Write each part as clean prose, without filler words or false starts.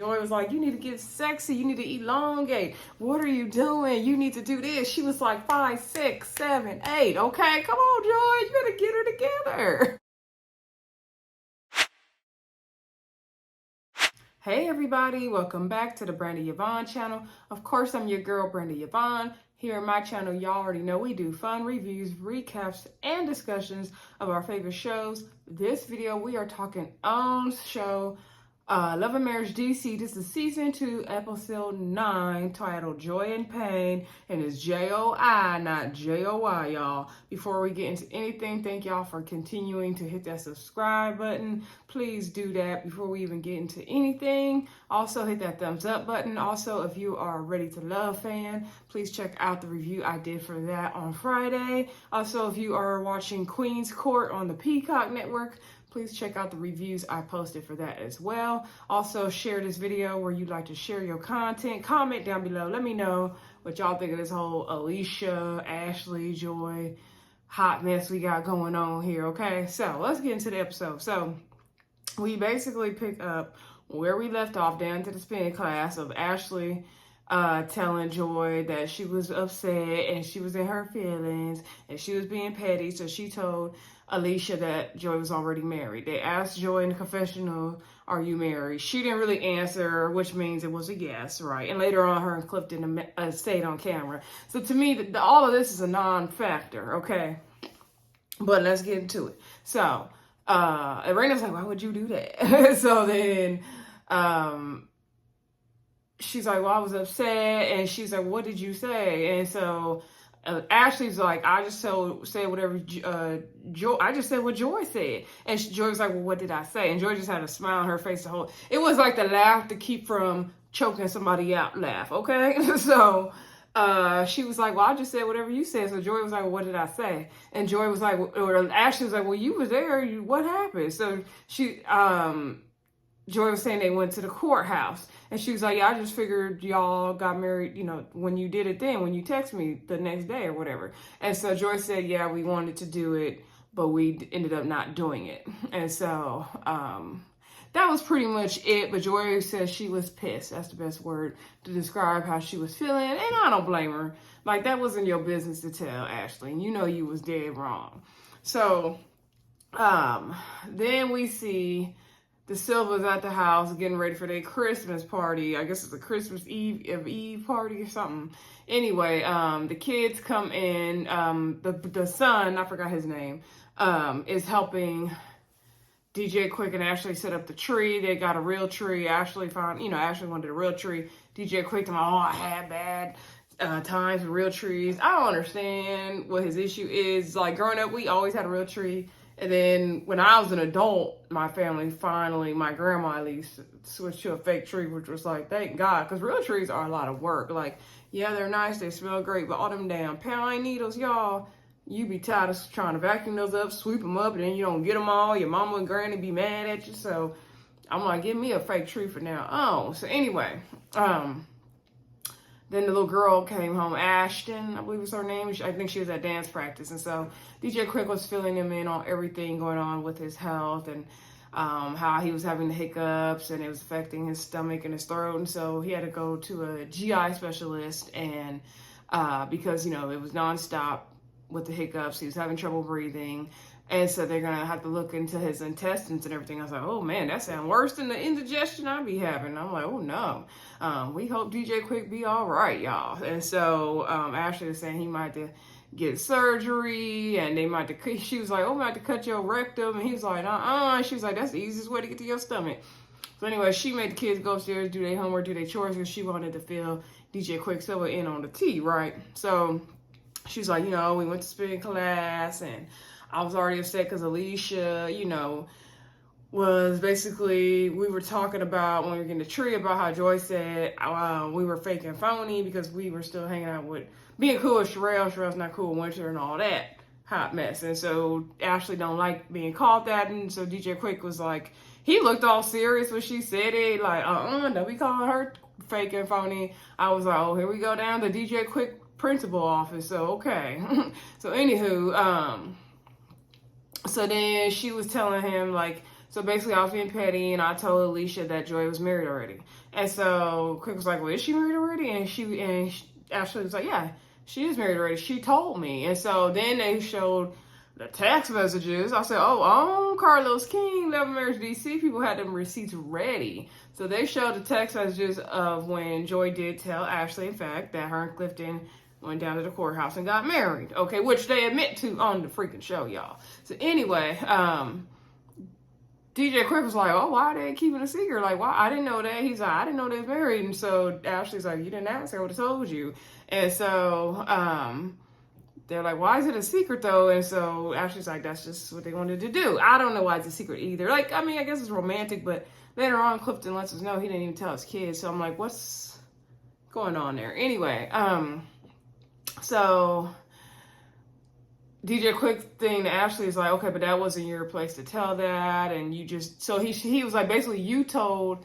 Joi was like, you need to get sexy. You need to elongate. What are you doing? You need to do this. She was like 5, 6, 7, 8. Okay, come on, Joi. You gotta get her together. Hey everybody, welcome back to the Brandi Yvonne channel. Of course, I'm your girl, Brandi Yvonne. Here on my channel, y'all already know we do fun reviews, recaps, and discussions of our favorite shows. This video, we are talking on show Love and Marriage DC. This is season 2, episode 9, titled Joi and Pain, and it's J-O-I, not J-O-Y, y'all. Before we get into anything, thank y'all for continuing to hit that subscribe button. Please do that before we even get into anything. Also, hit that thumbs up button. Also, if you are a Ready to Love fan, please check out the review I did for that on Friday. Also, if you are watching Queen's Court on the Peacock Network, please check out the reviews I posted for that as well. Also, share this video where you'd like to share your content. Comment down below. Let me know what y'all think of this whole Alicia, Ashley, Joi hot mess we got going on here, okay? So, let's get into the episode. So, we basically pick up where we left off down to the spin class of Ashley telling Joi that she was upset and she was in her feelings and she was being petty. So she told Alicia that Joi was already married. They asked Joi in the confessional, are you married? She didn't really answer, which means it was a yes, right? And later on, her and Clifton stayed on camera. So to me, all of this is a non-factor, okay? But let's get into it. So, Erana's like, why would you do that? So then, she's like, well, I was upset. And she's like, what did you say? And so Ashley's like, I just said whatever Joi, I just said what Joi said. And Joi was like, well, what did I say? And Joi just had a smile on her face the whole, it was like the laugh to keep from choking somebody out laugh, okay? So she was like, well, I just said whatever you said. So Joi was like, well, what did I say? And Joi was like, or Ashley was like, well, you were there. What happened? So Joi was saying they went to the courthouse. And she was like, yeah, I just figured y'all got married, you know, when you did it then, when you text me the next day or whatever. And so Joi said, yeah, we wanted to do it, but we ended up not doing it. And so that was pretty much it. But Joi says she was pissed. That's the best word to describe how she was feeling. And I don't blame her. Like, that wasn't your business to tell, Ashley. And you know you was dead wrong. So then we see the Silvas at the house getting ready for their Christmas party. I guess it's a Christmas Eve party or something. Anyway, the kids come in. The son, I forgot his name, is helping DJ Quick and Ashley set up the tree. They got a real tree. Ashley wanted a real tree. DJ Quick, I had bad times with real trees. I don't understand what his issue is. Like, growing up, we always had a real tree. And then when I was an adult, my family finally, my grandma at least, switched to a fake tree, which was like, thank God. Because real trees are a lot of work. Like, yeah, they're nice, they smell great, but all them damn pine needles, y'all, you be tired of trying to vacuum those up, sweep them up, and then you don't get them all. Your mama and granny be mad at you. So I'm like, give me a fake tree for now. Oh, so anyway, then the little girl came home, Ashton, I believe was her name. I think she was at dance practice. And so DJ Quick was filling him in on everything going on with his health and how he was having the hiccups and it was affecting his stomach and his throat. And so he had to go to a GI specialist and because, you know, it was nonstop with the hiccups. He was having trouble breathing. And so they're going to have to look into his intestines and everything. I was like, oh, man, that sounds worse than the indigestion I be having. I'm like, oh, no. We hope DJ Quick be all right, y'all. And so Ashley was saying he might have to get surgery. And they might have to, she was like, oh, we might have to cut your rectum. And he was like, She was like, that's the easiest way to get to your stomach. So anyway, she made the kids go upstairs, do their homework, do their chores, because she wanted to fill DJ Quicksilver in on the tea, right? So she's like, you know, we went to spin class and I was already upset because Alicia, you know, was basically, we were talking about when we were getting the tree about how Joi said we were fake and phony because we were still hanging out with, being cool with Sherelle. Sherelle's not cool with Winter and all that hot mess. And so Ashley don't like being called that. And so DJ Quick was like, he looked all serious when she said it. Like, don't be calling her fake and phony. I was like, oh, here we go down the DJ Quick principal office. So, okay. So anywho, so then she was telling him, like, so basically I was being petty and I told Alicia that Joi was married already. And so Quick was like, well, is she married already? And Ashley was like, yeah, she is married already. She told me. And so then they showed the text messages. I said, oh, Carlos King, Love Marriage DC, people had them receipts ready. So they showed the text messages of when Joi did tell Ashley, in fact, that her and Clifton went down to the courthouse and got married. Okay, which they admit to on the freaking show, y'all. So anyway, DJ Quick was like, oh, why are they keeping a secret? Like, why? I didn't know that. He's like, I didn't know they was married. And so Ashley's like, you didn't ask, I would have told you. And so they're like, why is it a secret though? And so Ashley's like, that's just what they wanted to do. I don't know why it's a secret either. Like, I mean, I guess it's romantic, but later on Clifton lets us know he didn't even tell his kids. So I'm like, what's going on there? Anyway, so DJ Quick thing to Ashley is like, okay, but that wasn't your place to tell that. And you just, so he was like, basically you told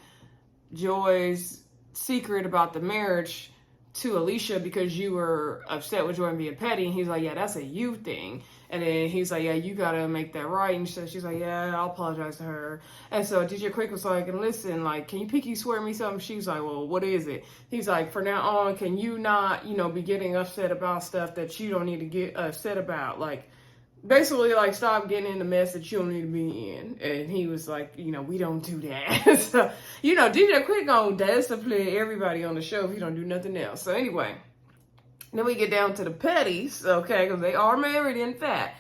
Joi's secret about the marriage to Alicia because you were upset with Joi and being petty. And he's like, yeah, that's a you thing. And then he's like, yeah, you gotta make that right. And she's like, yeah, I'll apologize to her. And so DJ Quick was like, and listen, like, can you pinky swear me something? She's like, well, what is it? He's like, for now on, can you not, be getting upset about stuff that you don't need to get upset about? Like, basically, like, stop getting in the mess that you don't need to be in. And he was like, we don't do that. So, DJ Quick gonna discipline everybody on the show if he don't do nothing else. So anyway, then we get down to the petties, okay, because they are married, in fact.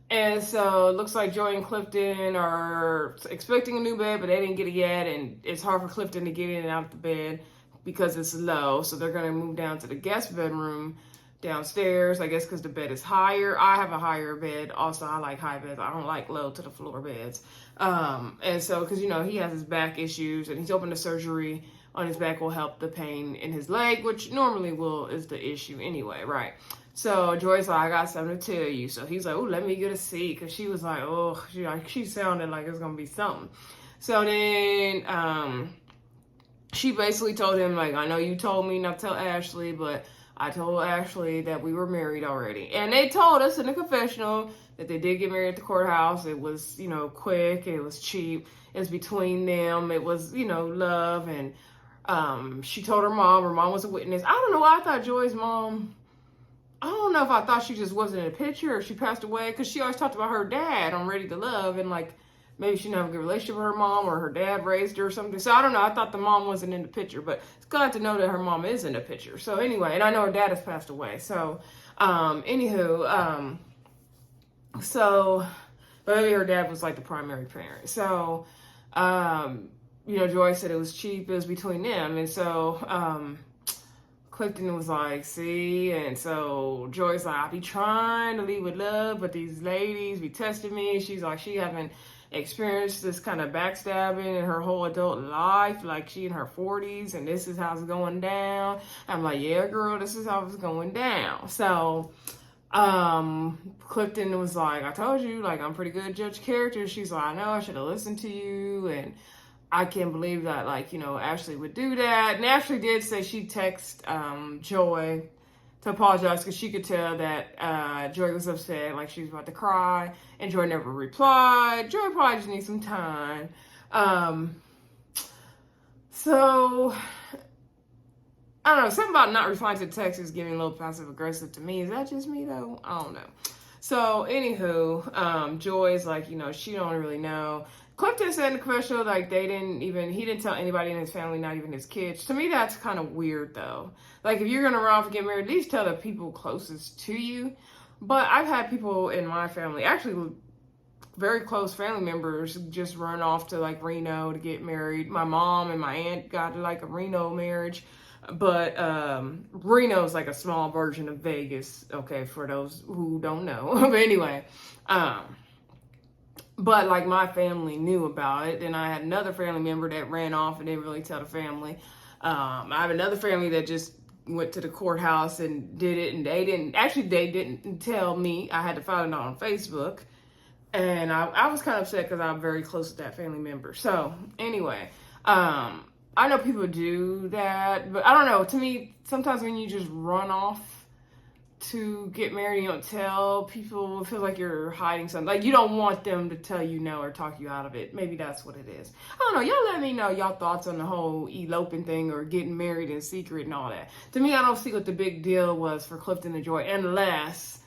And so it looks like Joi and Clifton are expecting a new bed, but they didn't get it yet. And it's hard for Clifton to get in and out of the bed because it's low. So they're going to move down to the guest bedroom downstairs, I guess, because the bed is higher. I have a higher bed. Also, I like high beds. I don't like low to the floor beds. And so, because, he has his back issues and he's open to surgery on his back will help the pain in his leg, which normally is the issue anyway, right? So Joi's like, I got something to tell you. So he's like, oh, let me get a seat. Because she was like, oh, she sounded like it's going to be something. So then she basically told him, like, I know you told me not to tell Ashley, but I told Ashley that we were married already. And they told us in the confessional that they did get married at the courthouse. It was, quick. It was cheap. It was between them. It was, love. And she told her mom was a witness. I don't know why I thought Joi's mom, I don't know if I thought she just wasn't in the picture or she passed away, because she always talked about her dad on Ready to Love, and like maybe she didn't have a good relationship with her mom or her dad raised her or something. So I don't know. I thought the mom wasn't in the picture, but it's glad to know that her mom is in the picture. So anyway, and I know her dad has passed away. So anywho, but maybe her dad was like the primary parent. So Joi said it was cheap. It was between them. And so Clifton was like, see? And so Joi's like, I be trying to lead with love, but these ladies be testing me. She's like, she haven't experienced this kind of backstabbing in her whole adult life. Like, she in her 40s, and this is how it's going down. I'm like, yeah, girl, this is how it's going down. So Clifton was like, I told you, like, I'm pretty good at judge characters. She's like, I know, I should have listened to you. And I can't believe that, like, Ashley would do that. And Ashley did say she texted Joi to apologize because she could tell that Joi was upset, like she was about to cry, and Joi never replied. Joi probably just needs some time. So, I don't know, something about not replying to text is getting a little passive aggressive to me. Is that just me though? I don't know. So, anywho, Joi's like, she don't really know. Clifton said in the confessional, like, he didn't tell anybody in his family, not even his kids. To me, that's kind of weird, though. Like, if you're going to run off and get married, at least tell the people closest to you. But I've had people in my family, actually very close family members, just run off to, like, Reno to get married. My mom and my aunt got, like, a Reno marriage. But Reno is like a small version of Vegas, okay, for those who don't know. But anyway, but like my family knew about it. And I had another family member that ran off and didn't really tell the family. I have another family that just went to the courthouse and did it. And they didn't tell me. I had to find it out on Facebook. And I was kind of upset because I'm very close to that family member. So anyway, I know people do that, but I don't know. To me, sometimes when you just run off to get married, you don't tell people, it feels like you're hiding something. Like you don't want them to tell you no or talk you out of it. Maybe that's what it is. I don't know. Y'all let me know y'all thoughts on the whole eloping thing or getting married in secret and all that. To me, I don't see what the big deal was for Clifton and Joi, unless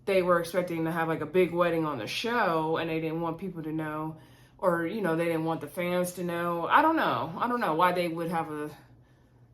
they were expecting to have like a big wedding on the show and they didn't want people to know, or, you know, they didn't want the fans to know. I don't know why they would have a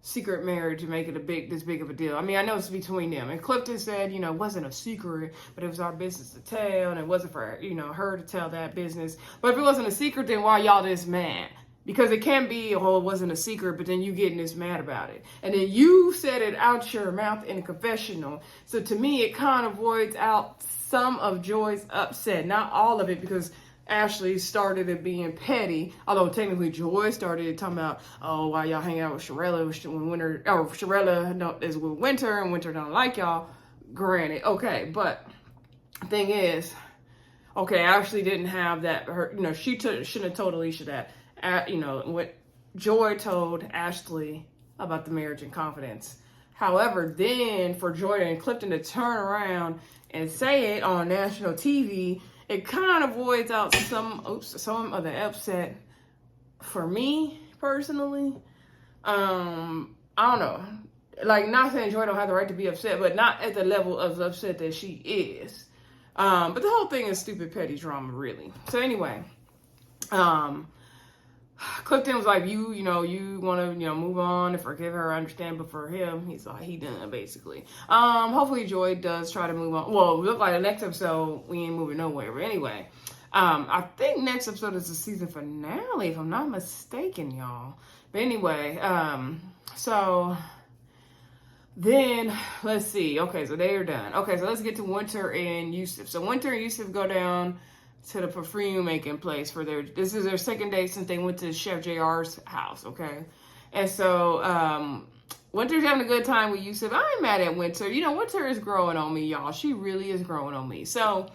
secret marriage to make it this big of a deal. I mean, I know it's between them. And Clifton said, you know, it wasn't a secret, but it was our business to tell, and it wasn't for, you know, her to tell that business. But if it wasn't a secret, then why y'all this mad? Because it can be, oh, it wasn't a secret, but then you getting this mad about it. And then you said it out your mouth in a confessional. So to me, it kind of voids out some of Joi's upset. Not all of it, because Ashley started it being petty, although technically Joi started it talking about, oh, why y'all hang out with Sharella when Winter, or Sharella is with Winter and Winter don't like y'all. Granted, okay, but the thing is, okay, Ashley didn't have that. Her, you know, she shouldn't have told Alicia that. You know, what Joi told Ashley about the marriage in confidence. However, then for Joi and Clifton to turn around and say it on national TV, it kind of voids out some of the upset for me personally. I don't know. Like, not saying Joi don't have the right to be upset, but not at the level of upset that she is. But the whole thing is stupid, petty drama, really. So anyway, Clifton was like, you want to, move on and forgive her, I understand, but for him, he's like, he done, basically. Hopefully Joi does try to move on. Well, it look like the next episode, we ain't moving nowhere, but anyway, I think next episode is the season finale, if I'm not mistaken, y'all. But anyway, so then, let's see, okay, so they are done. Okay, so let's get to Winter and Yussuf. So Winter and Yussuf go down to the perfume making place for this is their second date since they went to Chef JR's house, okay? And so Winter's having a good time with Yussuf. I ain't mad at Winter. You know, Winter is growing on me, y'all. She really is growing on me. So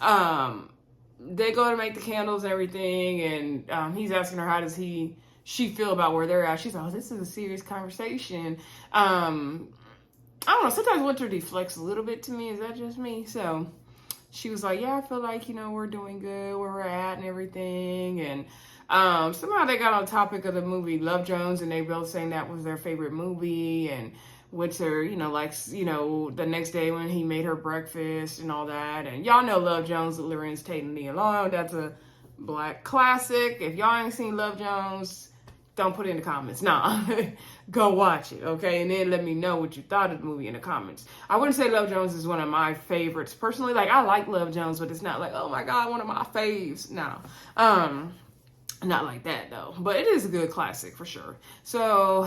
they go to make the candles and everything, and he's asking her how does she feel about where they're at. She's like, oh, this is a serious conversation. I don't know, sometimes Winter deflects a little bit to me. Is that just me? So she was like, yeah, I feel like, we're doing good where we're at and everything. And somehow they got on topic of the movie Love Jones, and they both saying that was their favorite movie. And Winter, likes, the next day when he made her breakfast and all that. And y'all know Love Jones with Lorenz Tate and Nia Long. That's a Black classic. If y'all ain't seen Love Jones, don't put it in the comments. Nah, go watch it, okay? And then let me know what you thought of the movie in the comments. I wouldn't say Love Jones is one of my favorites. Personally, like, I like Love Jones, but it's not like, oh my God, one of my faves. No. Not like that, though. But it is a good classic, for sure. So,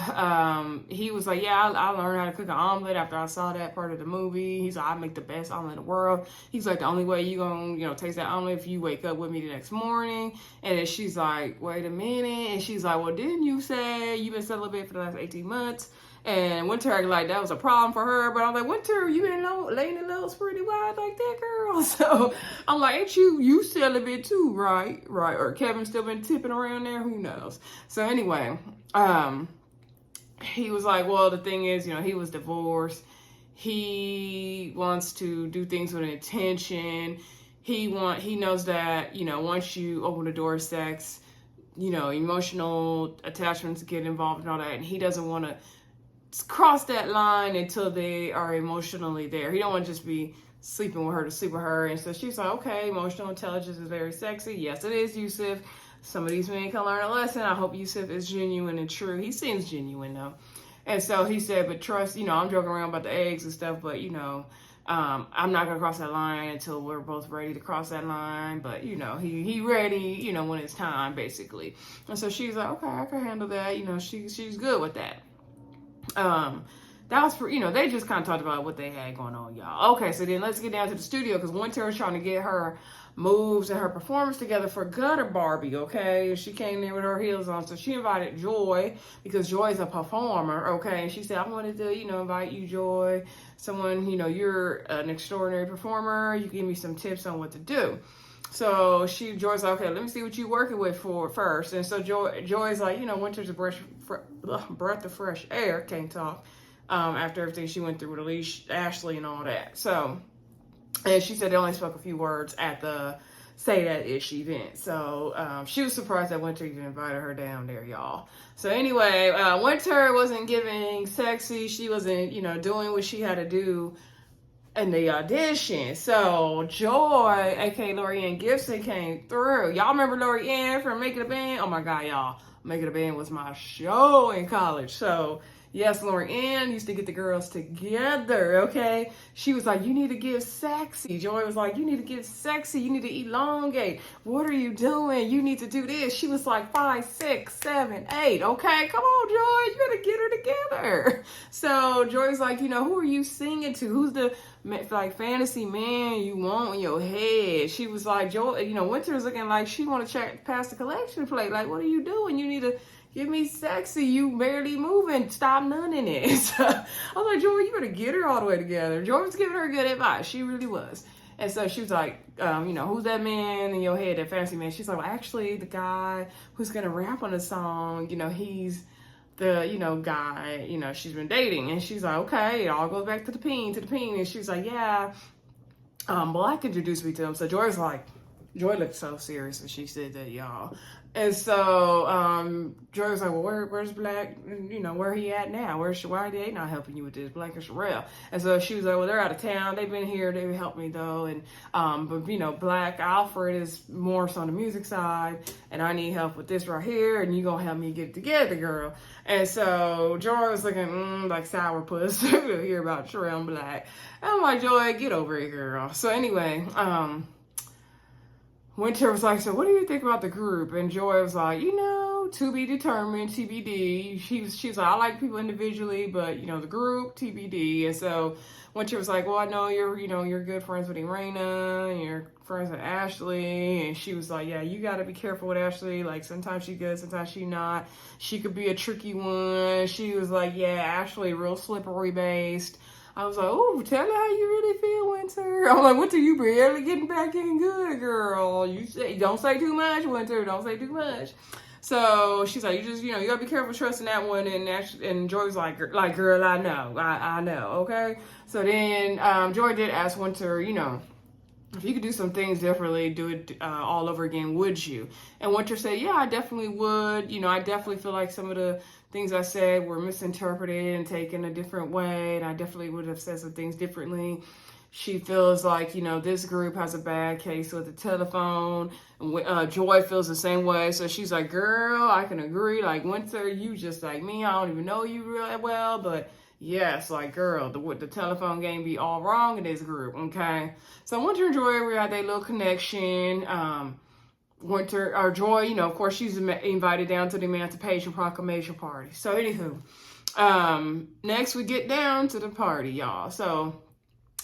he was like, yeah, I learned how to cook an omelet after I saw that part of the movie. He's like, I make the best omelet in the world. He's like, the only way you gonna, taste that omelet if you wake up with me the next morning. And then she's like, wait a minute. And she's like, well, didn't you say you've been celibate for the last 18 months? And Winter acted like that was a problem for her. But I'm like, Winter, you been laying the lows pretty wide like that, girl. So I'm like, ain't you celibate too, right? Right. Or Kevin still been tipping around there? Who knows? So anyway, he was like, well, the thing is, he was divorced. He wants to do things with intention. He knows that, once you open the door to sex, emotional attachments get involved and all that. And he doesn't want to cross that line until they are emotionally there. He don't want to just be sleeping with her to sleep with her. And so she's like, okay, emotional intelligence is very sexy. Yes, it is, Yussuf. Some of these men can learn a lesson. I hope Yussuf is genuine and true. He seems genuine, though. And so he said, but trust, I'm joking around about the eggs and stuff, but, I'm not going to cross that line until we're both ready to cross that line. But, he ready, when it's time, basically. And so she's like, okay, I can handle that. She's good with that. That was for, they just kind of talked about what they had going on, y'all. Okay, so then let's get down to the studio, because Winter is trying to get her moves and her performance together for Gutter Barbie, okay? She came there with her heels on, so she invited Joi, because Joi's a performer, okay? And she said, I wanted to, invite you, Joi. Someone, you're an extraordinary performer. You give me some tips on what to do. So Joi's like, okay, let me see what you're working with first. And so Joi's like, Winter's a breath of fresh air. Can't talk. after everything she went through with Alicia, Ashley and all that. So, and she said they only spoke a few words at the Say That Ish event. So she was surprised that Winter even invited her down there, y'all. So anyway, Winter wasn't giving sexy. She wasn't, doing what she had to do in the audition. So Joi, aka Joi and Clifton, came through. Y'all remember Joi from Making a Band? Oh my God, y'all. Making a Band was my show in college. So yes, Joi used to get the girls together, okay? She was like, you need to get sexy. Joi was like, you need to get sexy. You need to elongate. What are you doing? You need to do this. She was like 5, 6, 7, 8. Okay, come on, Joi. You gotta get her together. So Joy's like, who are you singing to? Who's the fantasy man you want in your head? She was like, Joi, Winter's looking like she want to check past the collection plate. Like, what are you doing? You need to give me sexy. You barely moving. Stop nunning it. So I was like, Joi, you better get her all the way together. Joi was giving her good advice. She really was. And so she was like, who's that man in your head, that fantasy man? She's like, well, actually, the guy who's going to rap on the song, he's the, guy, she's been dating. And she's like, okay, it all goes back to the peen. And she's like, yeah, Black introduced me to him. So Joi looked so serious when she said that, y'all. And so Joi was like, well, where's Black? Where he at now? Why are they not helping you with this? Black and Sherelle. And so she was like, well, they're out of town. They've been here. They helped me though. And but Black Alfred is more so on the music side, and I need help with this right here. And you gonna help me get it together, girl. And so Joi was looking like sourpuss to hear about Sherelle and Black. And I'm like, Joi, get over it, girl. So anyway, Winter was like, so what do you think about the group? And Joi was like, to be determined, TBD. She was like, I like people individually, but the group, TBD. And so Winter was like, well, I know you're good friends with Erana and you're friends with Ashley. And she was like, yeah, you got to be careful with Ashley. Like sometimes she good, sometimes she not. She could be a tricky one. She was like, yeah, Ashley real slippery based. I was like, oh, tell her how you really feel, Winter. I'm like, Winter, you barely getting back in good, girl. Don't say too much, Winter. Don't say too much. So she's like, you gotta be careful trusting that one. And Joi was like, girl, I know, okay? So then Joi did ask Winter, if you could do some things differently, do it all over again, would you? And Winter said, yeah, I definitely would. I definitely feel like some of the things I said were misinterpreted and taken a different way, and I definitely would have said some things differently. She feels like, this group has a bad case with the telephone. And Joi feels the same way. So she's like, girl, I can agree. Like, Winter, you just like me. I don't even know you really well, but yes, like, girl, the telephone game be all wrong in this group, okay? So Winter and Joi, we had their little connection. Joi, of course, she's invited down to the Emancipation Proclamation party. So anywho, next we get down to the party, y'all. So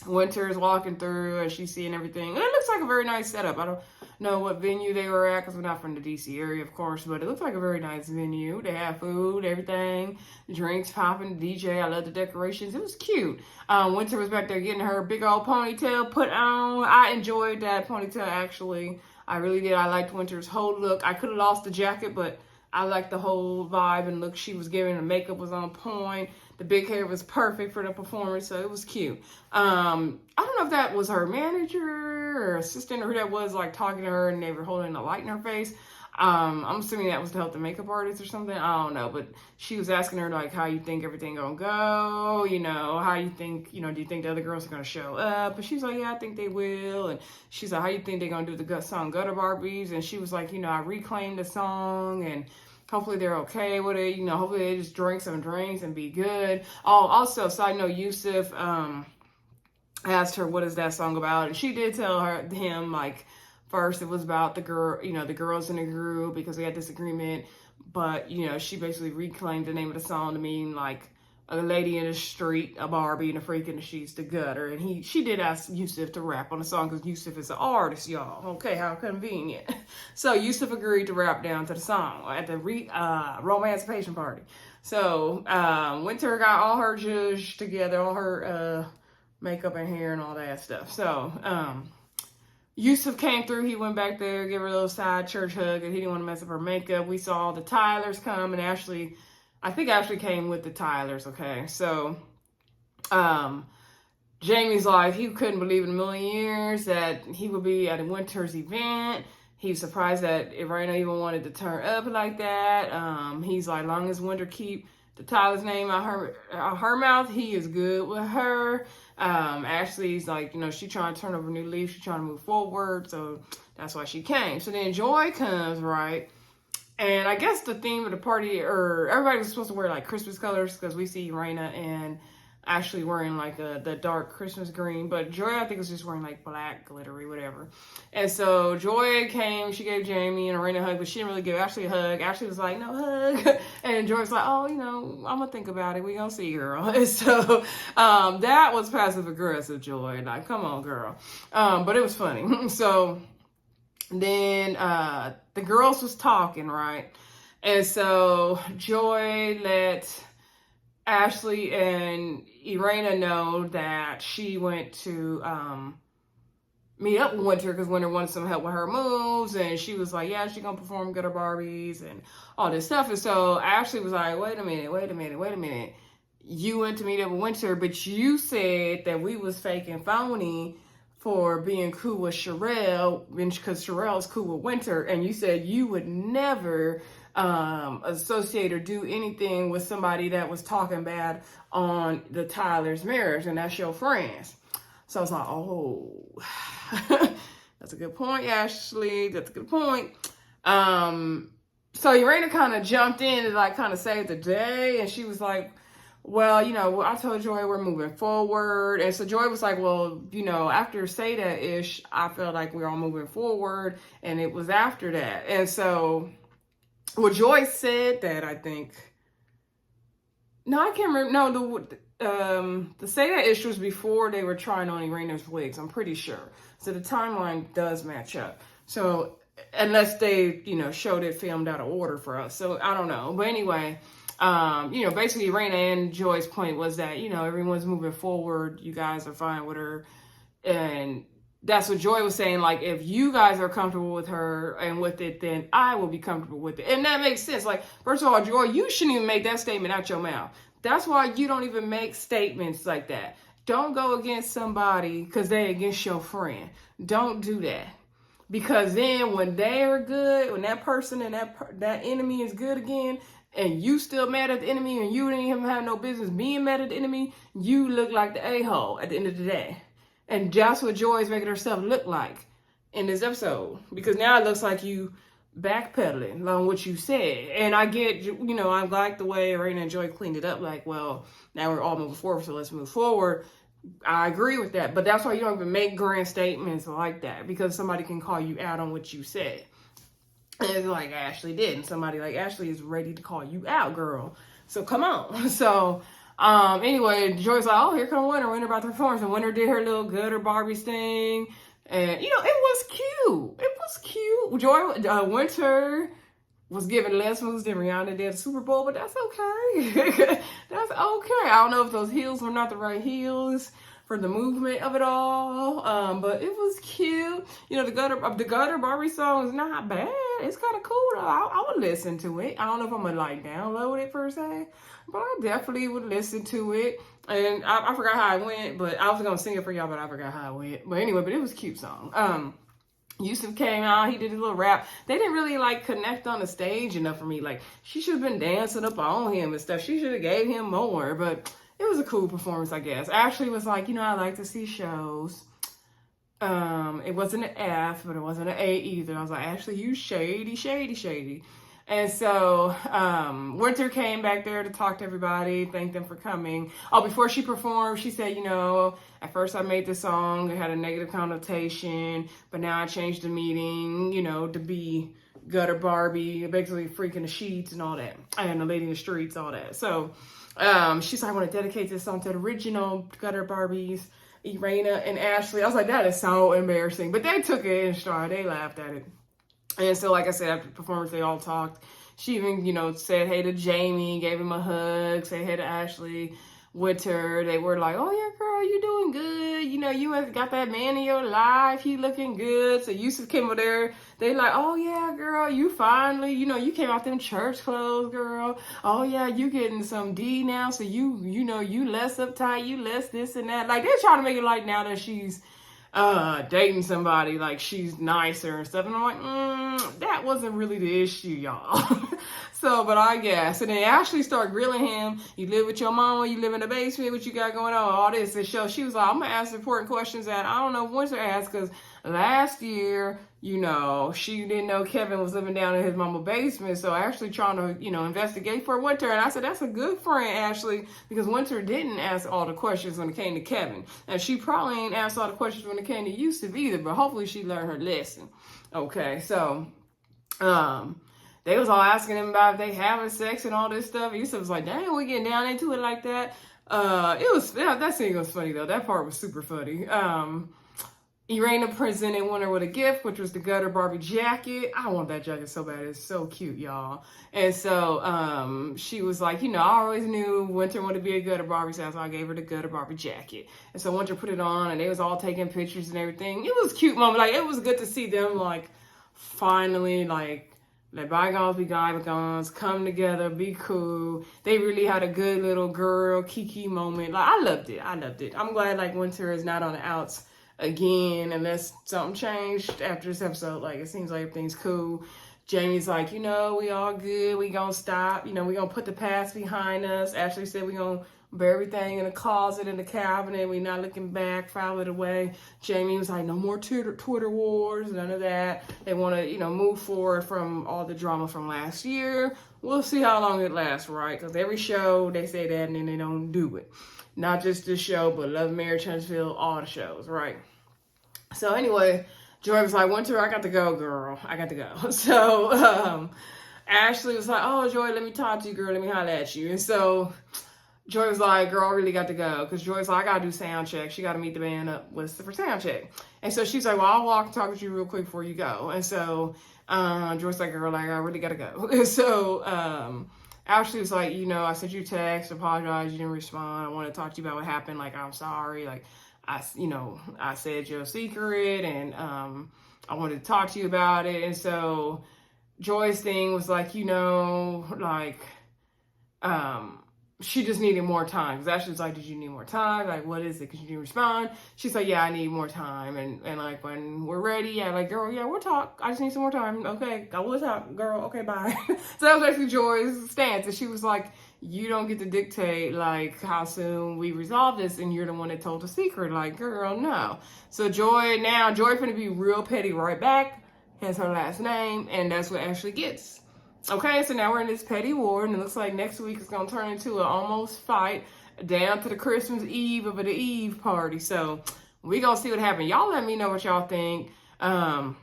Winter is walking through and she's seeing everything. And it looks like a very nice setup. I don't know what venue they were at because we're not from the DC area, of course, but it looks like a very nice venue. They have food, everything, drinks popping, DJ. I love the decorations. It was cute. Winter was back there getting her big old ponytail put on. I enjoyed that ponytail, actually. I really did. I liked Winter's whole look. I could have lost the jacket, but I liked the whole vibe and look she was giving. The makeup was on point. The big hair was perfect for the performance, so it was cute. I don't know if that was her manager or assistant or who that was, like, talking to her and they were holding a light in her face. I'm assuming that was to help the makeup artist or something. I don't know, but she was asking her, like, how you think everything gonna go, how you think, do you think the other girls are gonna show up? And she's like, yeah, I think they will. And she's like, how you think they're gonna do the song Gutter Barbies? And she was like, I reclaimed the song and hopefully they're okay with it. Hopefully they just drink some drinks and be good. Oh, also, side note, Yussuf asked her, what is that song about? And she did tell him, like, first it was about the girls in the group because we had disagreement. But, she basically reclaimed the name of the song to mean, like, a lady in the street, a Barbie, and a freak in the sheets, the gutter. And she did ask Yussuf to rap on the song because Yussuf is an artist, y'all. Okay, how convenient. So Yussuf agreed to rap down to the song at the Romancipation party. So Winter got all her zhuzh together, all her makeup and hair and all that stuff. So Yussuf came through. He went back there, gave her a little side church hug, and he didn't want to mess up her makeup. We saw the Tylers come, and I think Ashley came with the Tylers, okay? So Jamie's like, he couldn't believe in a million years that he would be at a Winter's event. He's surprised that Erana even wanted to turn up like that. He's like, long as Winter keep the Tyler's name out her mouth, he is good with her. Ashley's like, she trying to turn over a new leaf. She's trying to move forward. So that's why she came. So then Joi comes, right? And I guess the theme of the party, or everybody was supposed to wear like Christmas colors, because we see Erana and Ashley wearing like the dark Christmas green, but Joi, I think, was just wearing like black, glittery, whatever. And so Joi came, she gave Jamie and Erana a hug, but she didn't really give Ashley a hug. Ashley was like, no hug. And Joy was like, oh, I'm gonna think about it. We gonna see, girl. And so that was passive aggressive, Joi. Like, come on, girl. But it was funny. So then the girls was talking, right? And so Joi let Ashley and Erana know that she went to meet up with Winter because Winter wanted some help with her moves, and she was like, yeah, she gonna perform Gutter Barbies and all this stuff. And so Ashley was like, wait a minute. You went to meet up with Winter, but you said that we was fake and phony for being cool with Sherelle, because Sherelle's cool with Winter, and you said you would never associate or do anything with somebody that was talking bad on the Tyler's marriage, and that's your friends. So I was like, oh, that's a good point, Ashley. That's a good point. So Erana kind of jumped in and like kind of saved the day, and she was like, well, I told Joi we're moving forward. And so Joi was like, well, after Say That-ish, I felt like we were all moving forward, and it was after that. And so, well, Joi said that, I think. No, I can't remember. No, the Say That-ish was before they were trying on Erana's wigs, I'm pretty sure. So the timeline does match up. So unless they, showed it filmed out of order for us. So I don't know. But anyway, basically Erana and Joy's point was that, everyone's moving forward. You guys are fine with her. And that's what Joi was saying. Like, if you guys are comfortable with her and with it, then I will be comfortable with it. And that makes sense. Like, first of all, Joi, you shouldn't even make that statement out your mouth. That's why you don't even make statements like that. Don't go against somebody because they against your friend. Don't do that. Because then when they are good, when that person and that enemy is good again, and you still mad at the enemy, and you didn't even have no business being mad at the enemy, you look like the a-hole at the end of the day. And that's what Joi is making herself look like in this episode. Because now it looks like you backpedaling on what you said. And I get, I like the way Erana and Joi cleaned it up. Like, well, now we're all moving forward, so let's move forward. I agree with that. But that's why you don't even make grand statements like that. Because somebody can call you out on what you said. And like Ashley did. And somebody like Ashley is ready to call you out, girl. So come on. So anyway, Joy's like, oh, here come Winter about the performance. And Winter did her little Gutter Barbie thing. And, it was cute. It was cute. Winter was giving less moves than Rihanna did at the Super Bowl, but that's okay. That's okay. I don't know if those heels were not the right heels for the movement of it all. But it was cute. The Gutter Barbie song is not bad. It's kind of cool though. I would listen to it. I don't know if I'm gonna download it per se, but I definitely would listen to it. And I forgot how it went, but I was gonna sing it for y'all, but I forgot how it went. But anyway, but it was a cute song. Yussuf came out, he did his little rap. They didn't really connect on the stage enough for me. Like, she should have been dancing up on him and stuff. She should have gave him more, but it was a cool performance, I guess. Ashley was like, I like to see shows. It wasn't an F, but it wasn't an A either. I was like, Ashley, you shady. And so Winter came back there to talk to everybody, thank them for coming. Oh, before she performed, she said, at first I made the song, it had a negative connotation, but now I changed the meaning, to be Gutter Barbie, basically freaking the sheets and all that, and the lady in the streets, all that. So she's like, I want to dedicate this song to the original Gutter Barbies, Erana and Ashley. I was like, that is so embarrassing. But they took it in stride. They laughed at it. And so, like I said, after the performance, they all talked. She even, said hey to Jamie, gave him a hug, said hey to Ashley. Winter, they were like, oh yeah, girl, you doing good. You know, you have got that man in your life. He looking good. So Yussuf came over there. They like, oh yeah, girl, you finally, you know, you came out them church clothes, girl. Oh yeah, you getting some D now. So you know, you less uptight, you less this and that. Like they're trying to make it like now that she's dating somebody, like she's nicer and stuff. And I'm like, that wasn't really the issue, y'all. So, but I guess. And then Ashley started grilling him. You live with your mama, you live in the basement, what you got going on, all this. And so she was like, I'm going to ask important questions that I don't know if Winter asked, because last year, you know, she didn't know Kevin was living down in his mama's basement. So Ashley trying to, you know, investigate for Winter. And I said, that's a good friend, Ashley, because Winter didn't ask all the questions when it came to Kevin. And she probably ain't asked all the questions when it came to Yussuf either, but hopefully she learned her lesson. Okay, so, they was all asking him about if they having sex and all this stuff. Yussuf was like, dang, we getting down into it like that. That scene was funny though. That part was super funny. Erana presented Winter with a gift, which was the Gutter Barbie jacket. I want that jacket so bad. It's so cute, y'all. And so she was like, you know, I always knew Winter wanted to be a Gutter Barbie, so I gave her the Gutter Barbie jacket. And so Winter put it on, and they was all taking pictures and everything. It was a cute moment. Like, it was good to see them, like, finally, like, let bygones be bygones, come together, be cool. They really had a good little girl Kiki moment. Like, I loved it. I'm glad, like, Winter is not on the outs again, unless something changed after this episode. Like, it seems like everything's cool. Jamie's like, you know, we all good. We gonna stop. You know, we gonna put the past behind us. Ashley said we gonna bury everything in the closet, in the cabinet. We not looking back, file it away. Jamie was like, no more Twitter wars, none of that. They want to, you know, move forward from all the drama from last year. We'll see how long it lasts, right? Because every show, they say that and then they don't do it. Not just this show, but Love, Marriage, Huntsville, all the shows, right? So anyway, Joi was like, Winter, I got to go, girl. I got to go. So Ashley was like, oh, Joi, let me talk to you, girl. Let me holler at you. And so Joi was like, girl, I really got to go. Because Joy's like, I got to do sound check. She got to meet the band up for sound check. And so she's like, well, I'll walk and talk with you real quick before you go. And so Joy's like, girl, like, I really got to go. And so Ashley was like, you know, I sent you a text, apologize, you didn't respond. I want to talk to you about what happened. Like, I'm sorry. Like, I said your secret, and I wanted to talk to you about it. And so Joy's thing was like, you know, like, she just needed more time. Because Ashley was like, did you need more time? Like, what is it? Because you didn't respond. She's like, yeah, I need more time. And like, when we're ready, yeah, like, girl, yeah, we'll talk. I just need some more time. Okay, I will talk, girl. Okay, bye. So that was basically Joy's stance. And she was like, you don't get to dictate, like, how soon we resolve this, and you're the one that told the secret. Like, girl, no. So Joi finna be real petty right back. Has her last name, and that's what Ashley gets. Okay, so now we're in this petty war, and it looks like next week is going to turn into an almost fight down to the Christmas Eve of the Eve party. So we're going to see what happens. Y'all let me know what y'all think. I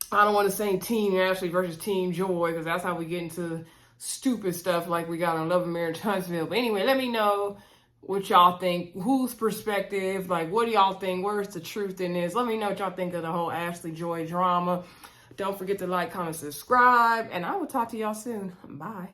don't want to say Team Ashley versus Team Joi, because that's how we get into stupid stuff like we got on Love and Marriage Huntsville. But anyway, let me know what y'all think. Whose perspective? Like, what do y'all think? Where's the truth in this? Let me know what y'all think of the whole Ashley Joi drama. Don't forget to like, comment, subscribe, and I will talk to y'all soon. Bye.